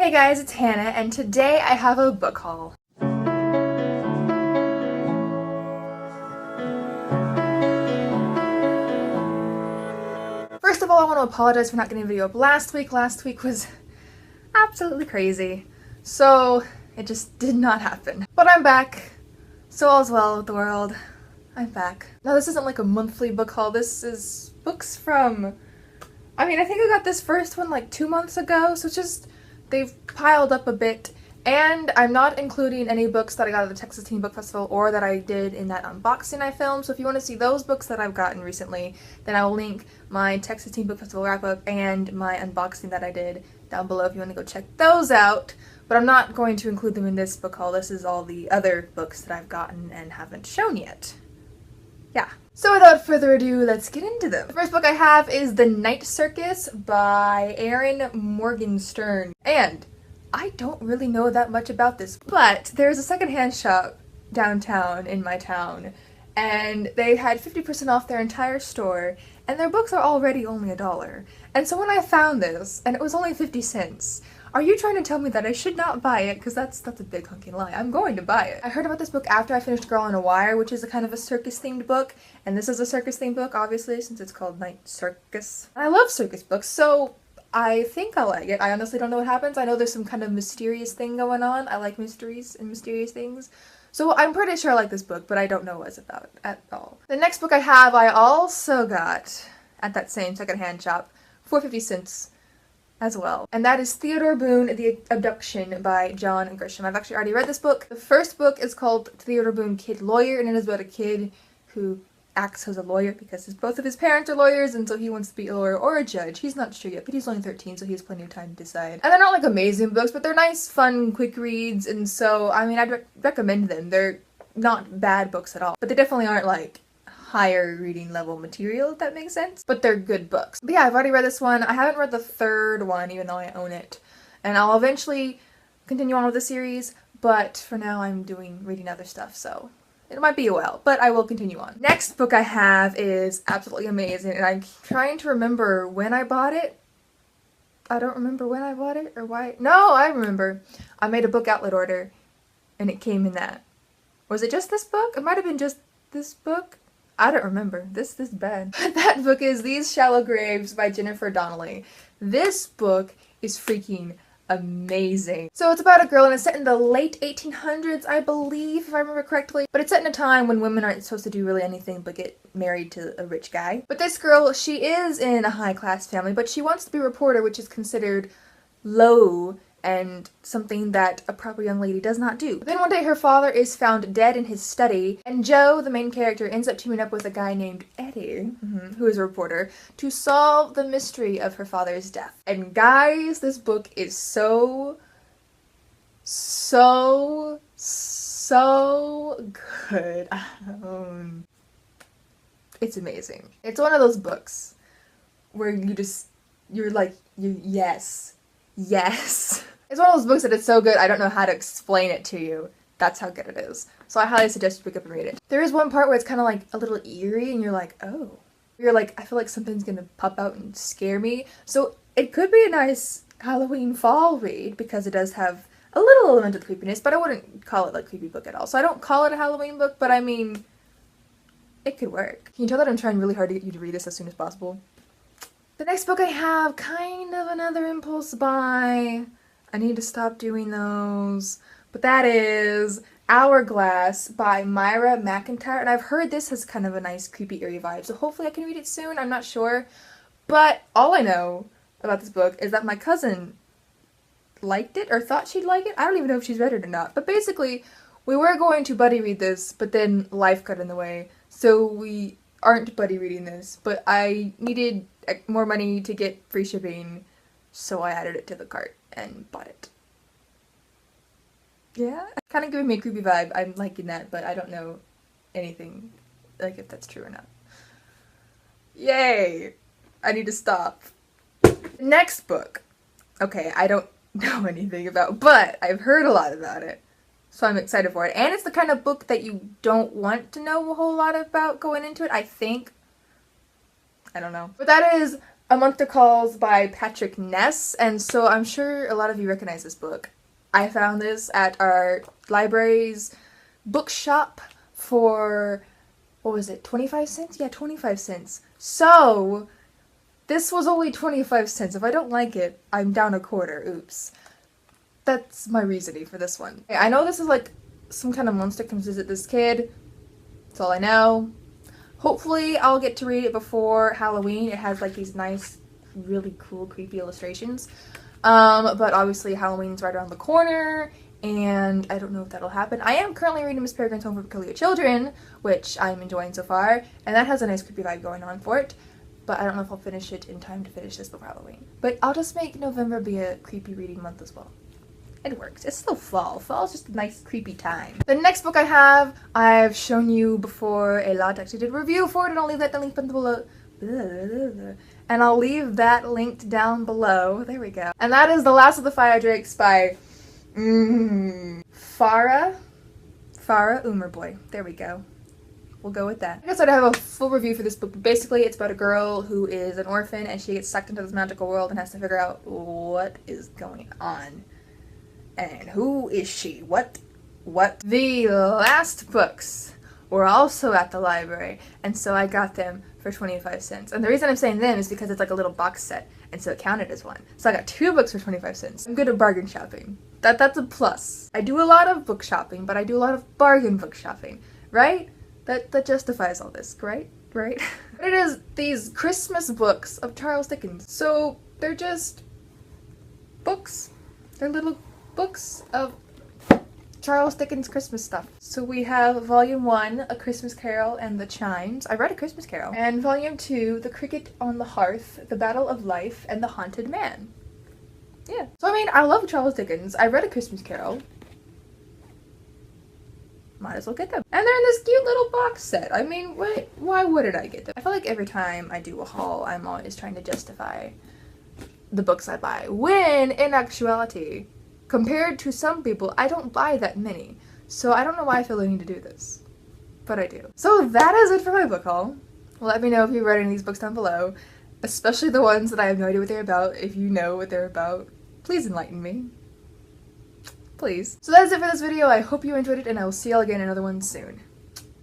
Hey guys, it's Hannah, and today I have a book haul. First of all, I want to apologize for not getting a video up last week. Last week was absolutely crazy, so it just did not happen. But I'm back, so all's well with the world. I'm back. Now this isn't like a monthly book haul, this is books from, I think I got this first one like 2 months ago, so it's just, they've piled up a bit, and I'm not including any books that I got at the Texas Teen Book Festival or that I did in that unboxing I filmed, so if you want to see those books that I've gotten recently, then I will link my Texas Teen Book Festival wrap-up and my unboxing that I did down below if you want to go check those out, but I'm not going to include them in this book haul. This is all the other books that I've gotten and haven't shown yet. Yeah. So without further ado, let's get into them. The first book I have is The Night Circus by Erin Morgenstern. And I don't really know that much about this, but there's a secondhand shop downtown in my town, and they had 50% off their entire store, and their books are already only $1. And so when I found this, and it was only 50 cents, are you trying to tell me that I should not buy it? Because that's a big hunking lie. I'm going to buy it. I heard about this book after I finished Girl on a Wire, which is a kind of a circus-themed book. And this is a circus-themed book, obviously, since it's called Night Circus. I love circus books, so I think I'll like it. I honestly don't know what happens. I know there's some kind of mysterious thing going on. I like mysteries and mysterious things. So I'm pretty sure I like this book, but I don't know what it's about at all. The next book I have, I also got at that same secondhand shop for 50 cents. As well. And that is Theodore Boone, The Abduction by John Grisham. I've actually already read this book. The first book is called Theodore Boone, Kid Lawyer, and it is about a kid who acts as a lawyer because both of his parents are lawyers, and so he wants to be a lawyer or a judge. He's not sure yet, but he's only 13, so he has plenty of time to decide. And they're not like amazing books, but they're nice, fun, quick reads, and so, I'd recommend them. They're not bad books at all, but they definitely aren't like higher reading level material, if that makes sense, but they're good books. But yeah, I've already read this one. I haven't read the third one, even though I own it, and I'll eventually continue on with the series, but for now I'm reading other stuff, so it might be a while, but I will continue on. Next book I have is absolutely amazing, and I'm trying to remember when I bought it. I don't remember when I bought it or why. No, I remember. I made a book outlet order and it came in that. Was it just this book? It might have been just this book. I don't remember. This is bad. That book is These Shallow Graves by Jennifer Donnelly. This book is freaking amazing. So it's about a girl, and it's set in the late 1800s, I believe, if I remember correctly. But it's set in a time when women aren't supposed to do really anything but get married to a rich guy. But this girl, she is in a high-class family, but she wants to be a reporter, which is considered low and something that a proper young lady does not do. Then one day her father is found dead in his study, and Joe, the main character, ends up teaming up with a guy named Eddie, who is a reporter, to solve the mystery of her father's death. And guys, this book is so good. It's amazing. It's one of those books where you're like, yes. It's one of those books that it's so good I don't know how to explain it to you. That's how good it is. So I highly suggest you pick up and read it. There is one part where it's kind of like a little eerie and you're like, oh. You're like, I feel like something's gonna pop out and scare me. So it could be a nice Halloween fall read because it does have a little element of creepiness, but I wouldn't call it like a creepy book at all. So I don't call it a Halloween book, but it could work. Can you tell that I'm trying really hard to get you to read this as soon as possible? The next book I have, kind of another impulse buy. I need to stop doing those. But that is Hourglass by Myra McIntyre. And I've heard this has kind of a nice creepy eerie vibe, so hopefully I can read it soon. I'm not sure. But all I know about this book is that my cousin liked it or thought she'd like it. I don't even know if she's read it or not. But basically, we were going to buddy read this, but then life got in the way. So we aren't buddy reading this, but I needed more money to get free shipping, so I added it to the cart and bought it. Yeah, kind of giving me a creepy vibe. I'm liking that, but I don't know anything, like if that's true or not. Yay! I need to stop. Next book. Okay, I don't know anything about, but I've heard a lot about it, so I'm excited for it. And it's the kind of book that you don't want to know a whole lot about going into it, I think. I don't know. But that is A Month of Calls by Patrick Ness, and so I'm sure a lot of you recognize this book. I found this at our library's bookshop for, what was it, 25 cents? Yeah, 25 cents. So, this was only 25 cents. If I don't like it, I'm down a quarter. Oops. That's my reasoning for this one. I know this is like some kind of monster comes visit this kid. That's all I know. Hopefully I'll get to read it before Halloween. It has like these nice, really cool, creepy illustrations. But obviously Halloween's right around the corner, and I don't know if that'll happen. I am currently reading Miss Peregrine's Home for Peculiar Children, which I'm enjoying so far, and that has a nice creepy vibe going on for it. But I don't know if I'll finish it in time to finish this before Halloween. But I'll just make November be a creepy reading month as well. It works. It's still fall. Fall's just a nice creepy time. The next book I have, I've shown you before a lot. I actually did a review for it, and I'll leave that link below. And I'll leave that linked down below. There we go. And that is The Last of the Fire Drakes by Farah Umurboy. There we go. We'll go with that. Like I said, I have a full review for this book, but basically it's about a girl who is an orphan and she gets sucked into this magical world and has to figure out what is going on. And who is she? What? The last books were also at the library, and so I got them for 25 cents. And the reason I'm saying them is because it's like a little box set, and so it counted as one. So I got 2 books for 25 cents. I'm good at bargain shopping. That's a plus. I do a lot of book shopping, but I do a lot of bargain book shopping, right? That justifies all this, right? Right? It is these Christmas books of Charles Dickens. So they're just books. They're little books of Charles Dickens Christmas stuff. So we have Volume 1, A Christmas Carol and the Chimes. I read A Christmas Carol. And Volume 2, The Cricket on the Hearth, The Battle of Life, and The Haunted Man. Yeah. So I mean, I love Charles Dickens. I read A Christmas Carol. Might as well get them. And they're in this cute little box set. I mean, why wouldn't I get them? I feel like every time I do a haul, I'm always trying to justify the books I buy. When, in actuality, compared to some people, I don't buy that many. So I don't know why I feel the need to do this. But I do. So that is it for my book haul. Let me know if you've read any of these books down below. Especially the ones that I have no idea what they're about. If you know what they're about, please enlighten me. Please. So that is it for this video. I hope you enjoyed it, and I will see y'all again in another one soon.